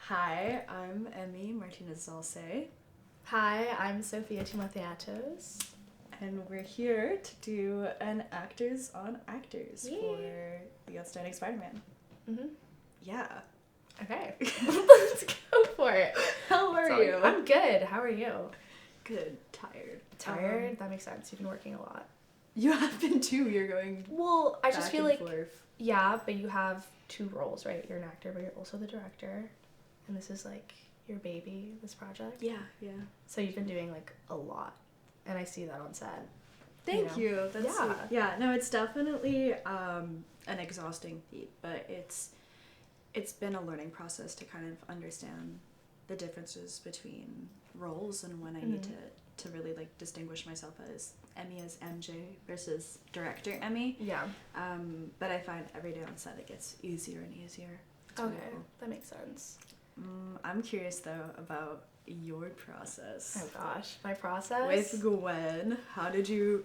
Hi, I'm Emi Martinez-Zalce, Hi, I'm Sofia Timotheatos. and we're here to do an Actors on Actors Yay. for The Outstanding Spider-Man. Mm-hmm. Yeah. Okay, let's go for it. How are Sorry. you? I'm good. How are you? Good. Tired. Tired? That makes sense. You've been working a lot. You have been too. You're going Well, I just back feel and like, forth. yeah, but you have two roles, right? You're an actor, but you're also the director. And this is like your baby, this project. Yeah. So you've been doing like a lot. And I see that on set. Thank you. That's Yeah. sweet. Yeah, no, it's definitely an exhausting feat, but it's been a learning process to kind of understand the differences between roles and when I need to really like distinguish myself as Emi as MJ versus director Emi. Yeah. But I find every day on set it gets easier and easier. It's Okay, really cool. that makes sense. I'm curious though about your process. Oh gosh, my process? With Gwen, how did you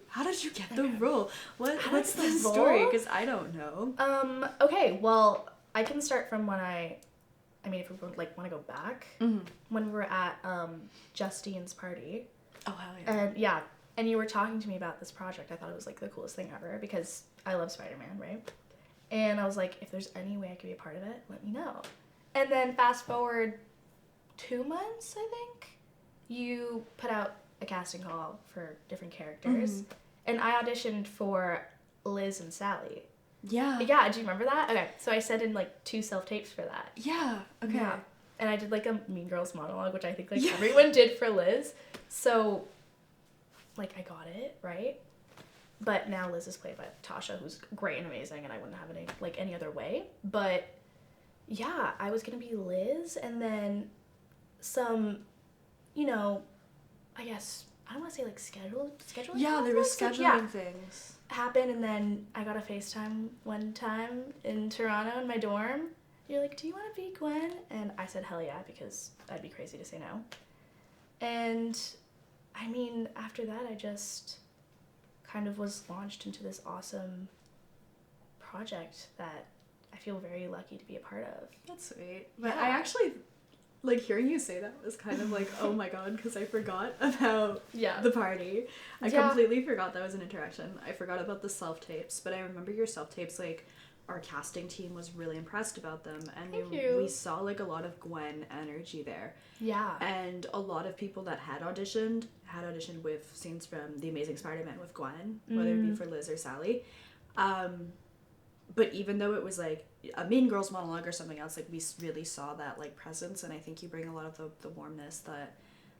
get the Okay. role? What's did the the story? role? Because I don't know. Okay, well, I can start from when if we like want to go back, when we were at Justine's party. Oh hell yeah. And and you were talking to me about this project. I thought it was like the coolest thing ever because I love Spider-Man, right? And I was like, if there's any way I could be a part of it, let me know. And then fast forward 2 months, I think, you put out a casting call for different characters. And I auditioned for Liz and Sally. Yeah. Yeah, do you remember that? Okay, so I sent in like 2 self-tapes for that. Yeah. Okay. Yeah. And I did like a Mean Girls monologue, which I think like everyone did for Liz. So, like, I got it, right? But now Liz is played by Tasha, who's great and amazing, and I wouldn't have it any other way. But yeah, I was gonna be Liz, and then some, I guess I don't want to say like scheduling. Yeah, there was conflicts? scheduling things. Happened, and then I got a FaceTime one time in Toronto in my dorm. You're like, do you want to be Gwen? And I said, hell yeah, because I'd be crazy to say no. And I mean, after that, I just kind of was launched into this awesome project that I feel very lucky to be a part of. That's sweet. But Yeah. I actually, like, hearing you say that was kind of like, oh my god, because I forgot about the party. I completely forgot that was an interaction. I forgot about the self-tapes, but I remember your self-tapes, like, our casting team was really impressed about them, and we saw, like, a lot of Gwen energy there. Yeah. And a lot of people that had auditioned with scenes from The Amazing Spider-Man with Gwen, whether it be for Liz or Sally. But even though it was like a Mean Girls monologue or something else, like we really saw that like presence, and I think you bring a lot of the warmness that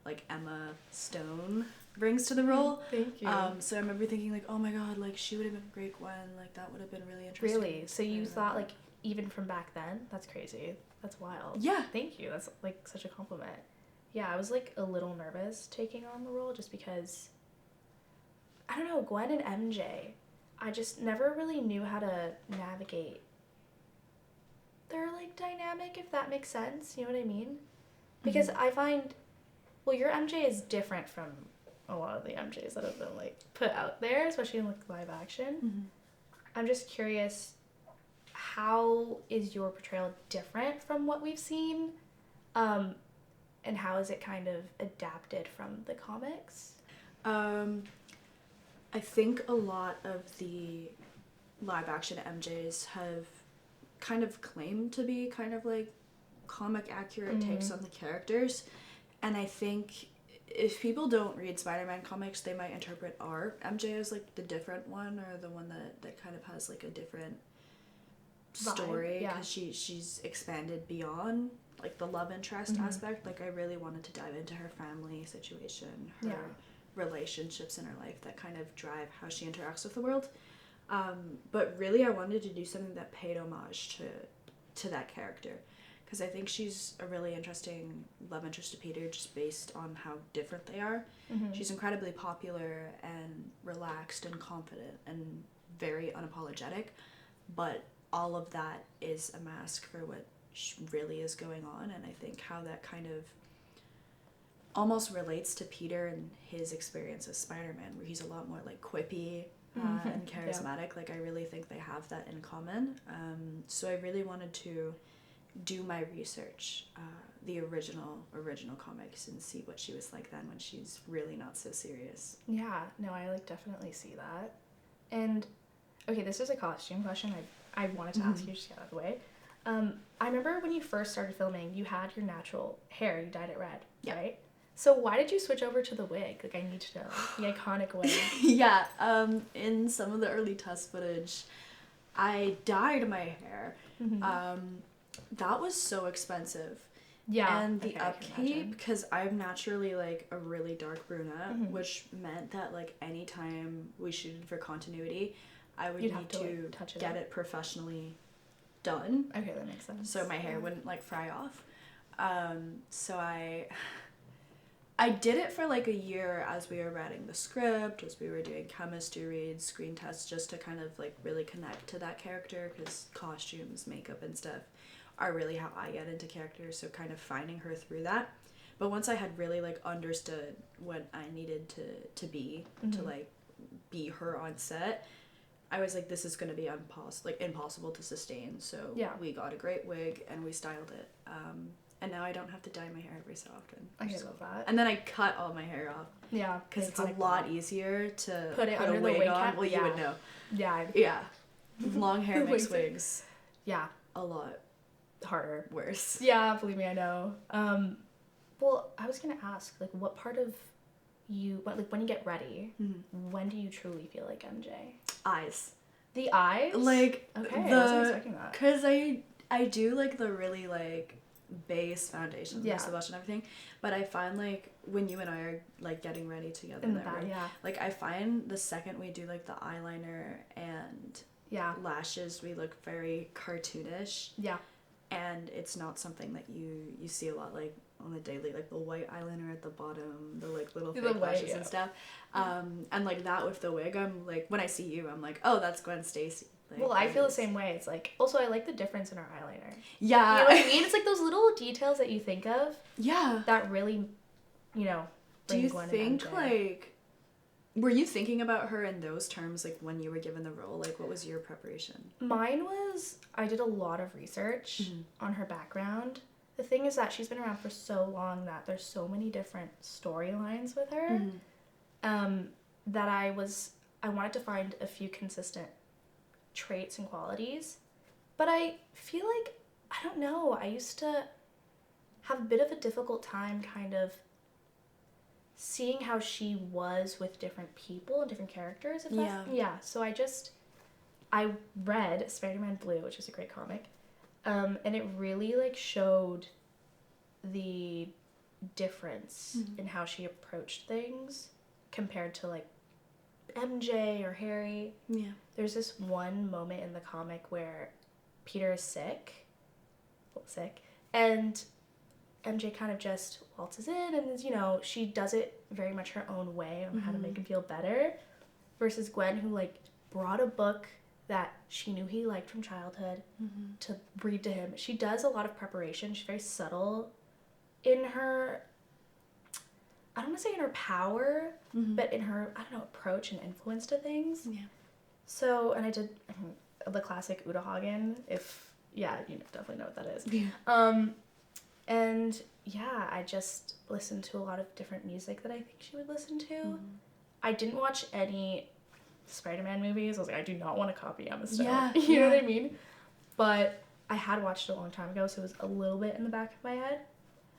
like Emma Stone brings to the role. Thank you. So I remember thinking like, oh my god, like she would have been a great Gwen, like that would have been really interesting. Really? So you thought like even from back then? That's crazy. That's wild. Yeah. Thank you. That's like such a compliment. Yeah, I was like a little nervous taking on the role just because I don't know, Gwen and MJ, I just never really knew how to navigate their like dynamic, if that makes sense. You know what I mean? Because I find, well, your MJ is different from a lot of the MJs that have been like put out there, especially in like live action. I'm just curious, how is your portrayal different from what we've seen? And how is it kind of adapted from the comics? I think a lot of the live action MJs have kind of claimed to be kind of like comic accurate takes on the characters, and I think if people don't read Spider-Man comics, they might interpret our MJ as like the different one, or the one that kind of has like a different story, because she's expanded beyond like the love interest aspect. Like I really wanted to dive into her family situation, her relationships in her life that kind of drive how she interacts with the world. But really I wanted to do something that paid homage to that character, because I think she's a really interesting love interest to Peter just based on how different they are. She's incredibly popular and relaxed and confident and very unapologetic, but all of that is a mask for what really is going on. And I think how that kind of almost relates to Peter and his experience as Spider-Man, where he's a lot more like quippy and charismatic. Like I really think they have that in common. So I really wanted to do my research, the original comics, and see what she was like then when she's really not so serious. Yeah, no, I like definitely see that. And okay, this is a costume question I wanted to ask you, just get out of the way. I remember when you first started filming, you had your natural hair, you dyed it red, right? So why did you switch over to the wig? Like, I need to know. The iconic wig. Yeah, in some of the early test footage, I dyed my hair. That was so expensive. Yeah. And the upkeep, because I'm naturally like a really dark brunette, which meant that like anytime we shooted for continuity, I would need to like, get it professionally done. Okay, that makes sense. So my hair wouldn't like fry off. So I did it for like a year as we were writing the script, as we were doing chemistry reads, screen tests, just to kind of like really connect to that character, because costumes, makeup, and stuff are really how I get into characters, so kind of finding her through that. But once I had really like understood what I needed to be, to like be her on set, I was like, this is going to be impossible to sustain. So we got a great wig and we styled it. And now I don't have to dye my hair every so often. I love that. And then I cut all my hair off. Yeah. Because it's a lot easier to put a wig on. Well, you would know. Yeah. Yeah. Long hair makes wigs. Yeah. A lot harder. Worse. Yeah, believe me, I know. Well, I was going to ask, like, what part of you, when you get ready, when do you truly feel like MJ? Eyes. The eyes? Like, okay, I wasn't expecting that. Because I do, like, the really, like, base foundation, the blush and everything, but I find, like, when you and I are, like, getting ready together in the back, like, I find the second we do, like, the eyeliner and lashes, we look very cartoonish. Yeah. And it's not something that you see a lot, like, on the daily, like, the white eyeliner at the bottom, the, like, little fake lashes and stuff. And, like, that with the wig, I'm, like, when I see you, I'm like, oh, that's Gwen Stacy. Like, well, I feel the same way. It's, like, also, I like the difference in our eyeliner. Yeah. You know what I mean? It's, like, those little details that you think of. Yeah. That really, you know, bring Gwen Do you think, like, were you thinking about her in those terms, like, when you were given the role? Like, what was your preparation? Mine was, I did a lot of research on her background. The thing is that she's been around for so long that there's so many different storylines with her that I wanted to find a few consistent traits and qualities. But I feel like, I don't know, I used to have a bit of a difficult time kind of seeing how she was with different people and different characters. So I read Spider-Man Blue, which is a great comic, and it really like showed the difference in how she approached things compared to like MJ or Harry. Yeah. There's this one moment in the comic where Peter is sick, and MJ kind of just waltzes in and, you know, she does it very much her own way on how to make him feel better, versus Gwen, who, like, brought a book that she knew he liked from childhood to read to him. She does a lot of preparation. She's very subtle in her, I don't want to say in her power, but in her, I don't know, approach and influence to things. Yeah. So, and I did the classic Uta Hagen, you definitely know what that is. Yeah. And yeah, I just listened to a lot of different music that I think she would listen to. I didn't watch any Spider-Man movies. I was like, I do not want to copy Emma Stone. Yeah, you know what I mean? But I had watched it a long time ago, so it was a little bit in the back of my head.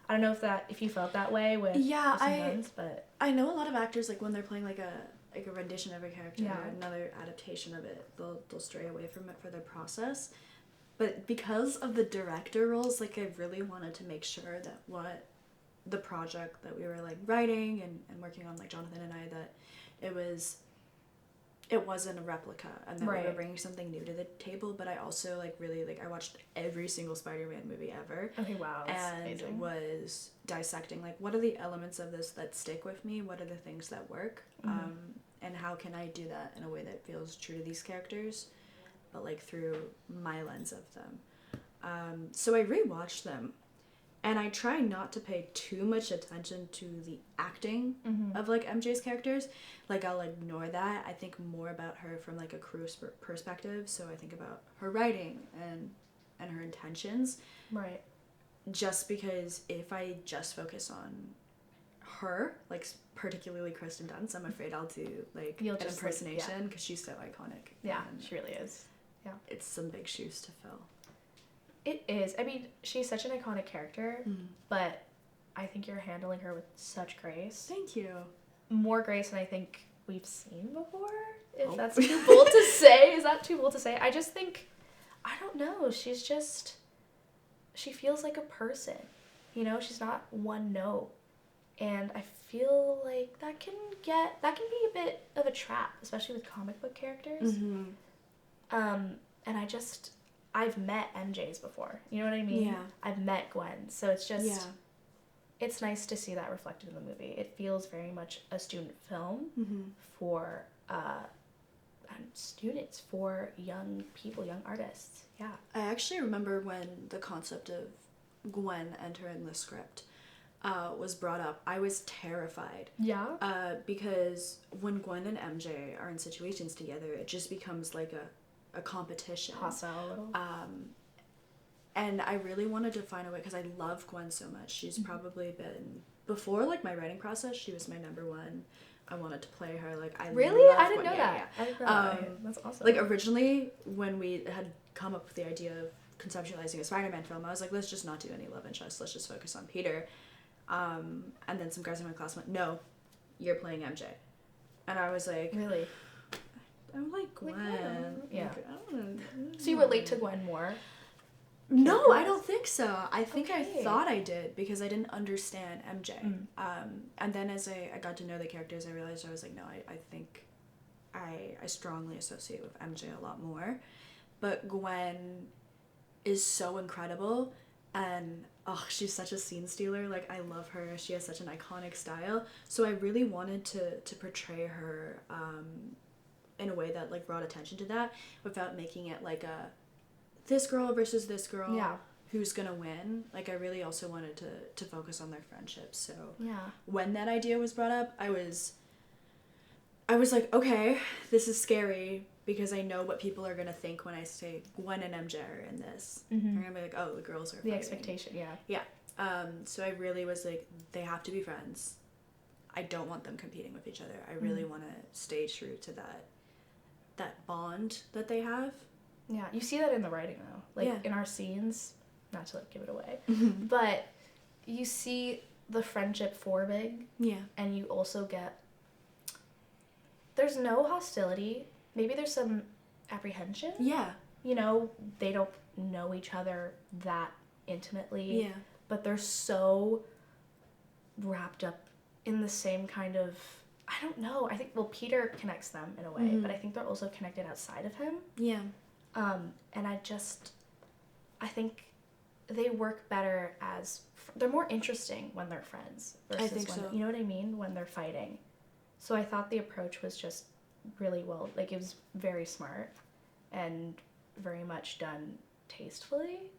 I don't know if you felt that way with Guns, but I know a lot of actors, like when they're playing like a rendition of a character or another adaptation of it, they'll stray away from it for their process. But because of the director roles, like, I really wanted to make sure that what the project that we were, like, writing and working on, like, Jonathan and I, that it wasn't a replica, and that we were bringing something new to the table. But I also, like, really, like, I watched every single Spider-Man movie ever. Okay, wow, that's and amazing. Was dissecting, like, what are the elements of this that stick with me? What are the things that work? And how can I do that in a way that feels true to these characters, but like through my lens of them. So I rewatched them, and I try not to pay too much attention to the acting of like MJ's characters. Like, I'll ignore that. I think more about her from like a crew perspective. So I think about her writing and and her intentions. Right. Just because if I just focus on her, like particularly Kristen Dunst, I'm afraid I'll do like You'll an just, impersonation because she's so iconic. Yeah, and she really is. Yeah. It's some big shoes to fill. It is. I mean, she's such an iconic character, but I think you're handling her with such grace. Thank you. More grace than I think we've seen before. If that's too bold to say. Is that too bold to say? I just think, I don't know. She's just, she feels like a person. You know, she's not one note. And I feel like that can be a bit of a trap, especially with comic book characters. And I've met MJs before. You know what I mean? Yeah. I've met Gwen. So it's just, it's nice to see that reflected in the movie. It feels very much a student film for students, for young people, young artists. Yeah. I actually remember when the concept of Gwen entering the script was brought up, I was terrified. Yeah. Because when Gwen and MJ are in situations together, it just becomes like a competition. Hostile a little. And I really wanted to find a way, because I love Gwen so much. She's probably been, before like my writing process, she was my number one. I wanted to play her. Like, I really? love I didn't Gwen. know that. I didn't know that. That's awesome. Like, originally, when we had come up with the idea of conceptualizing a Spider-Man film, I was like, let's just not do any love interest. Let's just focus on Peter. And then some guys in my class went, no, you're playing MJ. And I was like, really? I'm like Gwen. Yeah. Like, I don't know. So you relate to Gwen more? No, I don't think so. I think I Okay. thought I did because I didn't understand MJ. And then as I got to know the characters, I realized I was like, no, I think I strongly associate with MJ a lot more. But Gwen is so incredible, and she's such a scene stealer. Like, I love her. She has such an iconic style. So I really wanted to portray her in a way that like brought attention to that without making it like a this girl versus this girl, who's gonna win. Like, I really also wanted to focus on their friendship. So when that idea was brought up, I was like, okay, this is scary, because I know what people are gonna think when I say Gwen and MJ are in this. They're gonna be like, oh, the girls are fighting. The expectation, yeah. So I really was like, they have to be friends. I don't want them competing with each other. I really want to stay true to that bond that they have. Yeah, you see that in the writing though. Like in our scenes, not to like give it away, but you see the friendship forming. Yeah. And you also get, there's no hostility. Maybe there's some apprehension. Yeah. You know, they don't know each other that intimately. Yeah. But they're so wrapped up in the same kind of, I don't know. I think, well, Peter connects them in a way, but I think they're also connected outside of him. Yeah. And I think they work better as, they're more interesting when they're friends versus you know what I mean? When they're fighting. So I thought the approach was just really well, like it was very smart and very much done tastefully.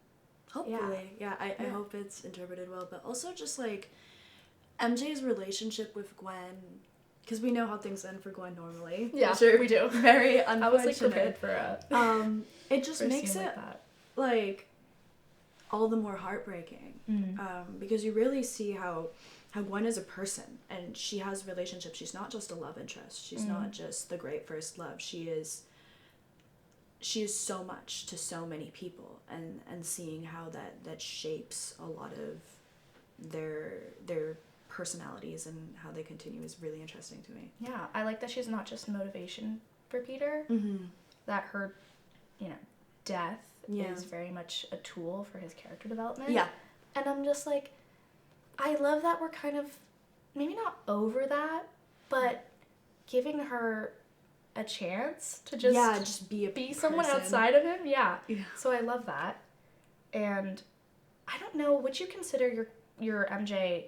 Hopefully. Yeah, I hope it's interpreted well, but also just like MJ's relationship with Gwen, because we know how things end for Gwen normally. Yeah, we do. Very unfortunate. I was like prepared for it just makes it like all the more heartbreaking. Because you really see how Gwen is a person, and she has relationships. She's not just a love interest. She's not just the great first love. She is so much to so many people, and seeing how that shapes a lot of their personalities and how they continue is really interesting to me. Yeah, I like that she's not just motivation for Peter. That her, death is very much a tool for his character development. Yeah. And I'm just like, I love that we're kind of, maybe not over that, but giving her a chance to just be someone outside of him. Yeah. So I love that. And I don't know, would you consider your MJ,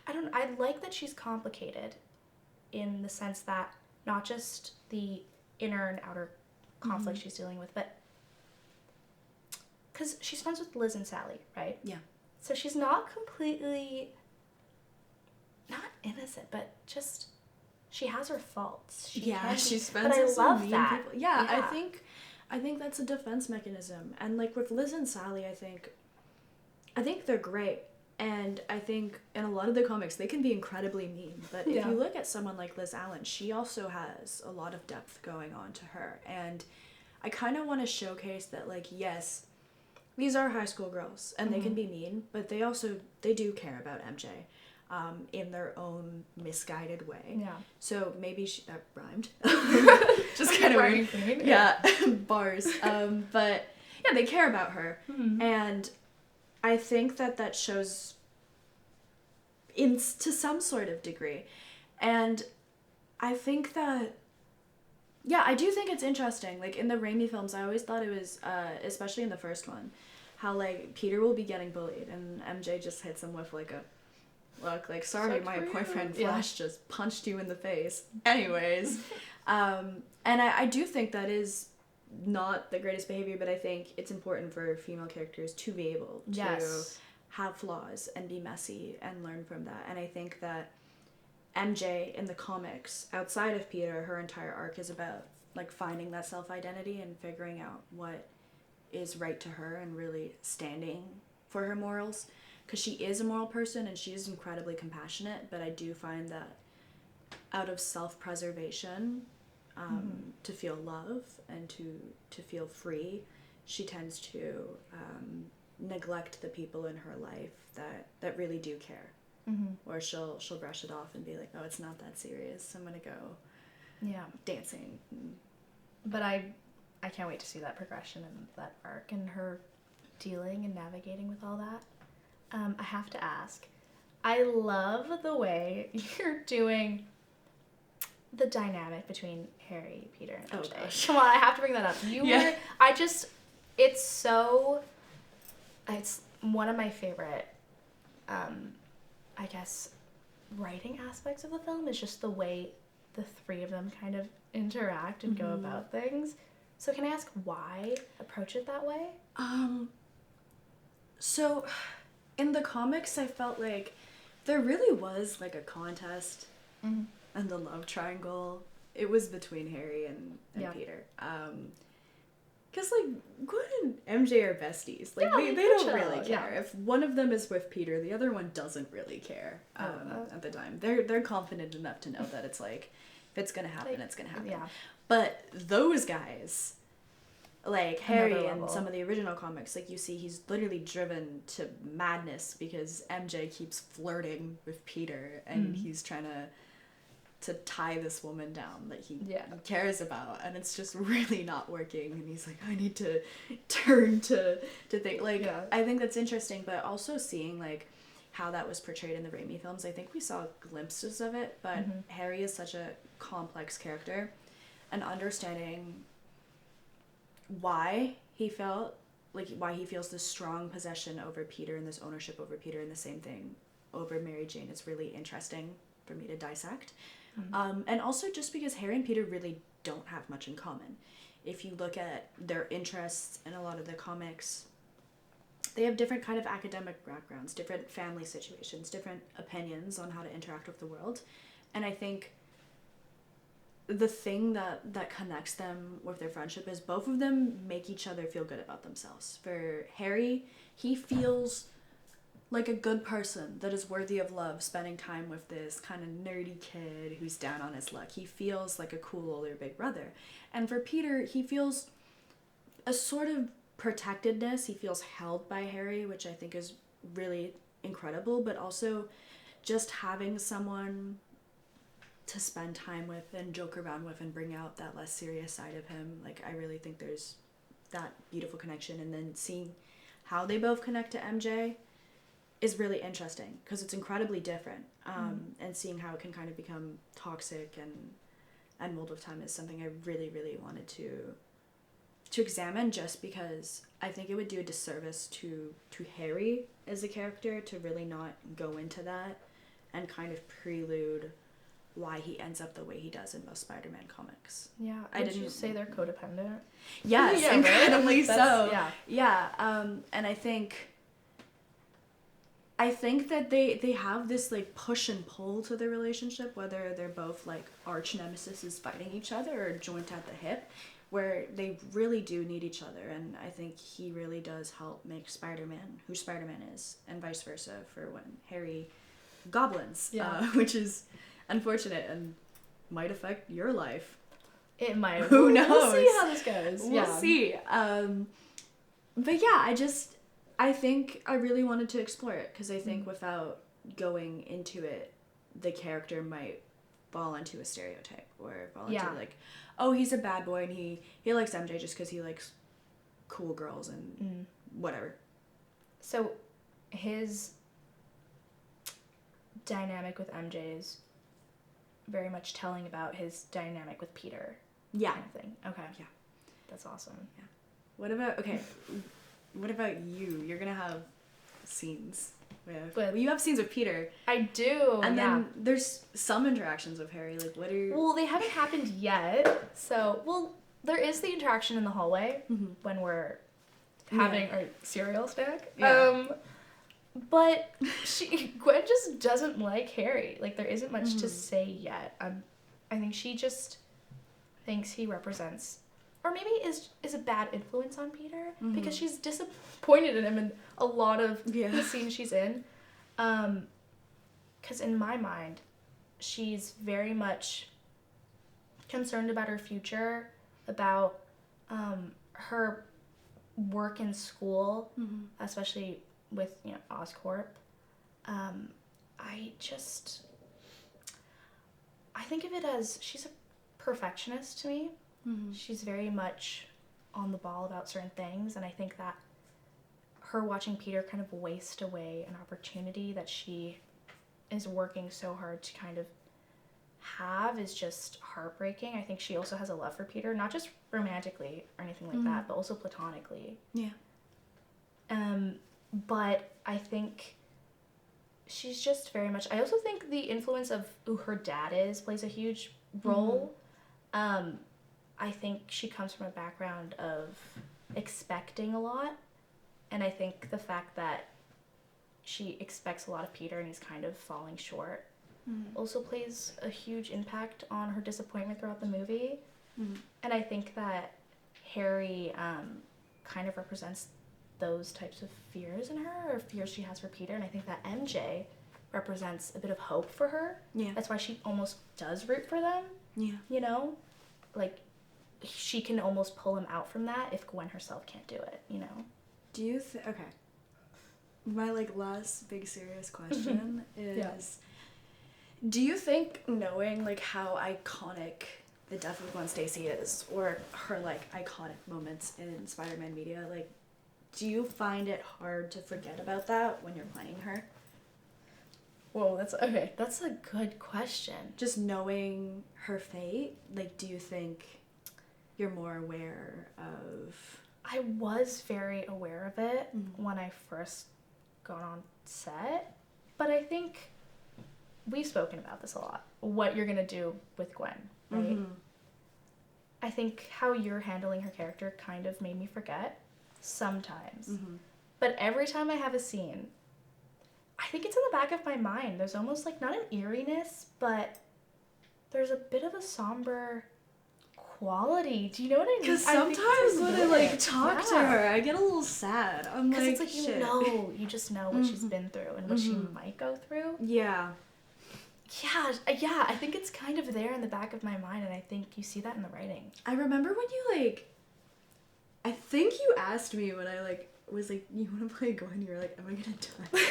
I like that she's complicated in the sense that not just the inner and outer conflict she's dealing with, but because she's friends with Liz and Sally, right? Yeah. So she's not completely, not innocent, but just, she has her faults. She's friends with some mean people. Yeah, I think I think that's a defense mechanism. And like with Liz and Sally, I think they're great. And I think in a lot of the comics, they can be incredibly mean. But if you look at someone like Liz Allen, she also has a lot of depth going on to her. And I kind of want to showcase that, like, yes, these are high school girls, and they can be mean, but they do care about MJ in their own misguided way. Yeah. So maybe that rhymed. Just kind of weird. Yeah, bars. But yeah, they care about her. And I think that shows to some sort of degree. And I think that, yeah, I do think it's interesting. Like, in the Raimi films, I always thought it was, especially in the first one, how, like, Peter will be getting bullied, and MJ just hits him with, like, a, look, like, sorry, my boyfriend Flash just punched you in the face. Anyways. And I do think that is not the greatest behavior, but I think it's important for female characters to be able to have flaws and be messy and learn from that. And I think that MJ in the comics, outside of Peter, her entire arc is about like finding that self-identity and figuring out what is right to her and really standing for her morals, because she is a moral person and she is incredibly compassionate. But I do find that out of self-preservation, to feel love and to feel free, she tends to neglect the people in her life that really do care. Or she'll brush it off and be like, oh, it's not that serious, I'm gonna go dancing. But I can't wait to see that progression and that arc and her dealing and navigating with all that. I have to ask, I love the way you're doing the dynamic between Harry, Peter, and MJ. Gosh. Come on, I have to bring that up. It's one of my favorite, I guess, writing aspects of the film is just the way the three of them kind of interact and go about things. So can I ask why approach it that way? So in the comics, I felt like there really was like a contest and the love triangle. It was between Harry and Peter. Because, like, Gwen and MJ are besties. Like, they don't really care. If one of them is with Peter, the other one doesn't really care at the time. They're confident enough to know that it's, like, if it's gonna happen, it's gonna happen. Yeah. But those guys, like, Harry in some of the original comics, like, you see he's literally driven to madness because MJ keeps flirting with Peter, and he's trying to tie this woman down that he cares about, and it's just really not working, and he's like, I need to turn to think, like, I think that's interesting, but also seeing, like, how that was portrayed in the Raimi films, I think we saw glimpses of it, but Harry is such a complex character, and understanding why he feels this strong possession over Peter and this ownership over Peter and the same thing over Mary Jane is really interesting for me to dissect. And also just because Harry and Peter really don't have much in common. If you look at their interests in a lot of the comics, they have different kind of academic backgrounds, different family situations, different opinions on how to interact with the world. And I think the thing that connects them with their friendship is both of them make each other feel good about themselves. For Harry, he feels like a good person that is worthy of love, spending time with this kind of nerdy kid who's down on his luck. He feels like a cool older big brother. And for Peter, he feels a sort of protectedness. He feels held by Harry, which I think is really incredible, but also just having someone to spend time with and joke around with and bring out that less serious side of him. Like, I really think there's that beautiful connection. And then seeing how they both connect to MJ is really interesting because it's incredibly different, and seeing how it can kind of become toxic and mold with time is something I really, really wanted to examine, just because I think it would do a disservice to Harry as a character to really not go into that and kind of prelude why he ends up the way he does in most Spider-Man comics. Yeah, would you say they're codependent? Yes, incredibly so. Yeah. And I think that they have this like push and pull to their relationship, whether they're both like arch nemesis fighting each other or joint at the hip. where they really do need each other, and I think he really does help make Spider-Man who Spider-Man is, and vice versa for when Harry goblins, which is unfortunate and might affect your life. It might. Who knows? We'll see how this goes. We'll see. But yeah, I think I really wanted to explore it, because I think without going into it, the character might fall into a stereotype, or fall into like, oh, he's a bad boy and he likes MJ just because he likes cool girls and whatever. So his dynamic with MJ is very much telling about his dynamic with Peter. Yeah. Kind of thing. Okay. Yeah. That's awesome. Yeah. What about you? You're gonna have scenes with you have scenes with Peter. I do. And then there's some interactions with Harry. Like, what are your... Well, they haven't happened yet. So, there is the interaction in the hallway when we're having our cereal snack. Yeah. But Gwen just doesn't like Harry. Like, there isn't much to say yet. I think she just thinks he represents, or maybe is a bad influence on Peter, because she's disappointed in him in a lot of the scenes she's in. Because in my mind, she's very much concerned about her future, about her work in school, especially with, Oscorp. I think of it as she's a perfectionist to me. She's very much on the ball about certain things, and I think that her watching Peter kind of waste away an opportunity that she is working so hard to kind of have is just heartbreaking. I think she also has a love for Peter, not just romantically or anything like that, but also platonically. Yeah. But I think she's just very much... I also think the influence of who her dad is plays a huge role. I think she comes from a background of expecting a lot, and I think the fact that she expects a lot of Peter and he's kind of falling short also plays a huge impact on her disappointment throughout the movie. And I think that Harry kind of represents those types of fears in her, or fears she has for Peter, and I think that MJ represents a bit of hope for her. Yeah. That's why she almost does root for them. Yeah. Like, she can almost pull him out from that if Gwen herself can't do it, Do you okay. My, last big serious question is, do you think, knowing, how iconic the death of Gwen Stacy is, or her, iconic moments in Spider-Man media, do you find it hard to forget about that when you're playing her? Whoa, that's a good question. Just knowing her fate, do you think you're more aware of... I was very aware of it when I first got on set, but I think we've spoken about this a lot, what you're gonna do with Gwen, right? I think how you're handling her character kind of made me forget sometimes. But every time I have a scene, I think it's in the back of my mind. There's almost not an eeriness, but there's a bit of a somber quality. Do you know what I mean? Because sometimes when I talk to her, I get a little sad. I'm like, it's shit. You just know what she's been through and what she might go through. Yeah. Yeah, I think it's kind of there in the back of my mind, and I think you see that in the writing. I remember when you I think you asked me when I was you want to play Gwen? You were like, am I gonna die?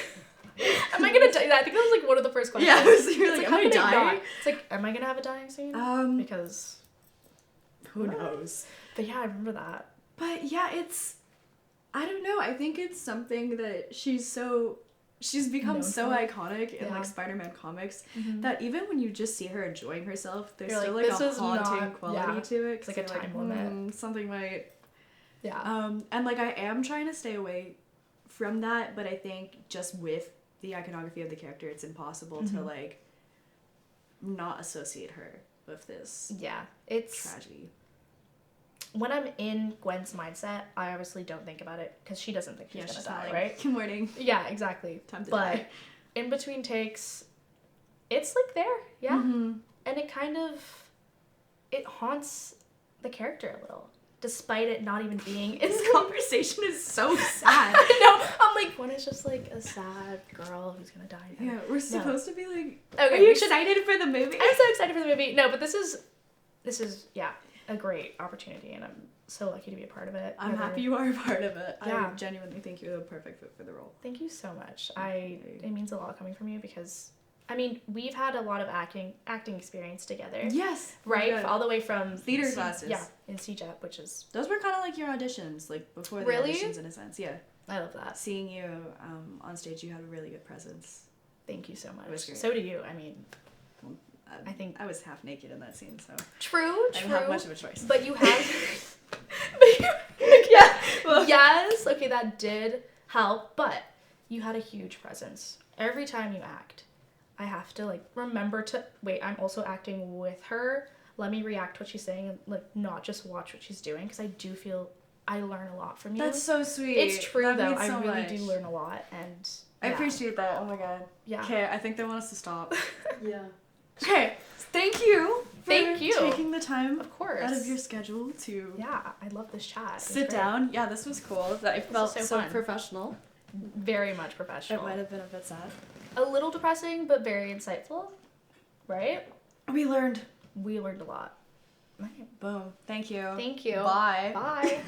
Am I gonna die? I think that was one of the first questions. Yeah, you're like, am I dying? It's am I gonna have a dying scene? Because who knows? But yeah, I remember that. But yeah, I don't know. I think it's something that she's become so iconic in Spider-Man comics that even when you just see her enjoying herself, there's still a haunting quality to it. It's like a time limit. Something might. Yeah. And I am trying to stay away from that, but I think just with the iconography of the character, it's impossible to not associate her with this. Yeah, it's tragedy. When I'm in Gwen's mindset, I obviously don't think about it because she doesn't think she's gonna die, right? Good morning. Yeah, exactly. Time to die. But in between takes, it's there, yeah. And it kind of, it haunts the character a little. Despite it not even being this conversation is so sad. I know. I'm like, Gwen is just like a sad girl who's gonna die now. Yeah, we're supposed to be like, okay, are you excited for the movie? I'm so excited for the movie. No, but this is yeah, a great opportunity, and I'm so lucky to be a part of it. I'm happy you are a part of it. Yeah. I genuinely think you're the perfect fit for the role. Thank you so much. It means a lot coming from you because I mean, we've had a lot of acting experience together. Yes. Right? All the way from theater classes. Yeah, in CJEP, which is... Those were kind of like your auditions, like before the auditions in a sense. Yeah. I love that. Seeing you on stage, you had a really good presence. Thank you so much. It was great. So do you. I mean, I think... I was half naked in that scene, so... True. I didn't have much of a choice. But you have... yeah. Well, yes. Okay, that did help, but you had a huge presence. Every time you act, I have to like remember to wait, I'm also acting with her. Let me react to what she's saying and like not just watch what she's doing because I do feel I learn a lot from you. That's so sweet. It's true that though. means I so really much. do learn a lot and I appreciate that. Oh my god. Yeah. Okay, I think they want us to stop. Yeah. Okay. Thank you. Thank you. Taking the time Of course. out of your schedule to Yeah, I love this chat. It was sit great. down. Yeah, this was cool. I felt so so fun. professional. Very much professional. It might have been a bit sad. A little depressing, but very insightful. Right? We learned. We learned a lot. Boom. Thank you. Thank you. Bye. Bye.